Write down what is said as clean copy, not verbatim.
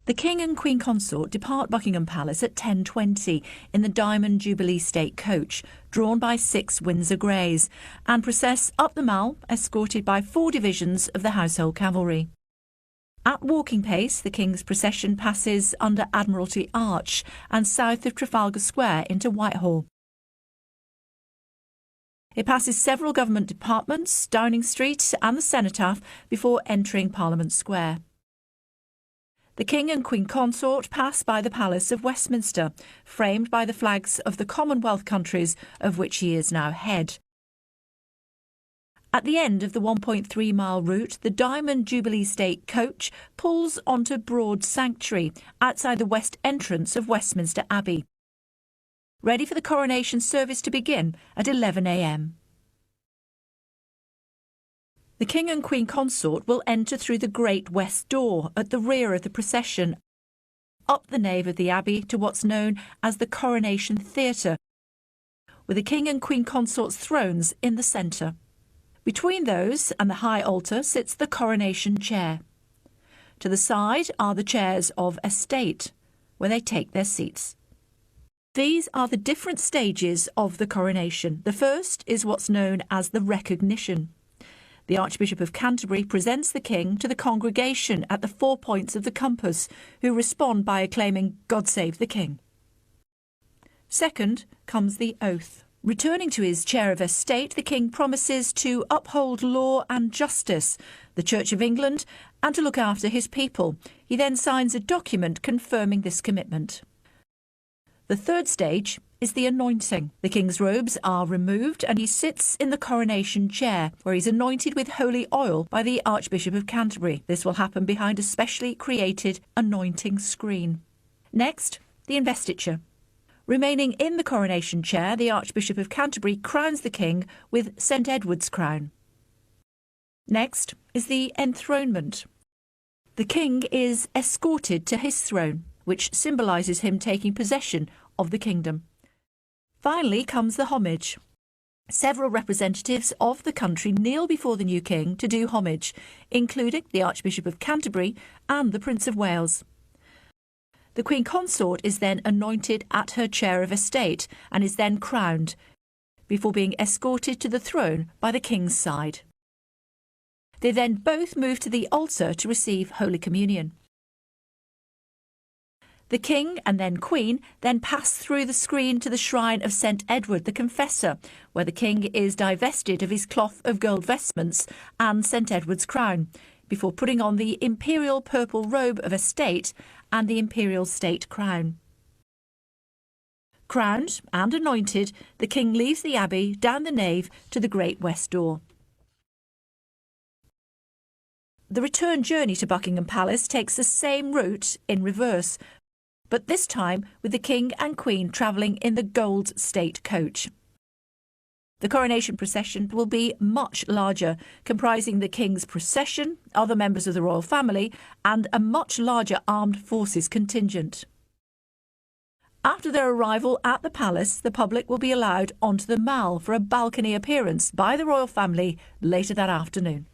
The King and Queen Consort depart Buckingham Palace at 10:20 in the Diamond Jubilee State coach, drawn by 6 Windsor Greys, and process up the Mall, escorted by 4 divisions of the Household Cavalry. At walking pace, the King's procession passes under Admiralty Arch and south of Trafalgar Square into Whitehall. It passes several government departments, Downing Street and the Cenotaph before entering Parliament Square. The King and Queen Consort pass by the Palace of Westminster, framed by the flags of the Commonwealth countries of which he is now head. At the end of the 1.3-mile route, the Diamond Jubilee State coach pulls onto Broad Sanctuary, outside the west entrance of Westminster Abbey, ready for the coronation service to begin at 11 a.m. The King and Queen Consort will enter through the Great West Door at the rear of the procession, up the nave of the Abbey to what's known as the Coronation Theatre, with the King and Queen Consort's thrones in the centre. Between those and the high altar sits the coronation chair. To the side are the chairs of estate, where they take their seats. These are the different stages of the coronation. The first is what's known as the recognition. The Archbishop of Canterbury presents the King to the congregation at the 4 points of the compass, who respond by acclaiming "God Save the King." Second comes the oath. Returning to his chair of estate, the King promises to uphold law and justice, the Church of England, and to look after his people. He then signs a document confirming this commitment. The third stage is the anointing. The King's robes are removed and he sits in the coronation chair, where he's anointed with holy oil by the Archbishop of Canterbury. This will happen behind a specially created anointing screen. Next, the investiture. Remaining in the coronation chair, the Archbishop of Canterbury crowns the King with St Edward's crown. Next is the enthronement. The King is escorted to his throne, which symbolises him taking possession of the kingdom. Finally comes the homage. Several representatives of the country kneel before the new King to do homage, including the Archbishop of Canterbury and the Prince of Wales. The Queen Consort is then anointed at her chair of estate and is then crowned, before being escorted to the throne by the King's side. They then both move to the altar to receive Holy Communion. The King and then Queen then pass through the screen to the shrine of St Edward the Confessor, where the King is divested of his cloth of gold vestments and St Edward's crown, before putting on the imperial purple robe of estate and the imperial state crown. Crowned and anointed, the King leaves the Abbey down the nave to the Great West Door. The return journey to Buckingham Palace takes the same route in reverse, but this time with the King and Queen travelling in the Gold State coach. The coronation procession will be much larger, comprising the King's procession, other members of the royal family, and a much larger armed forces contingent. After their arrival at the palace, the public will be allowed onto the Mall for a balcony appearance by the royal family later that afternoon.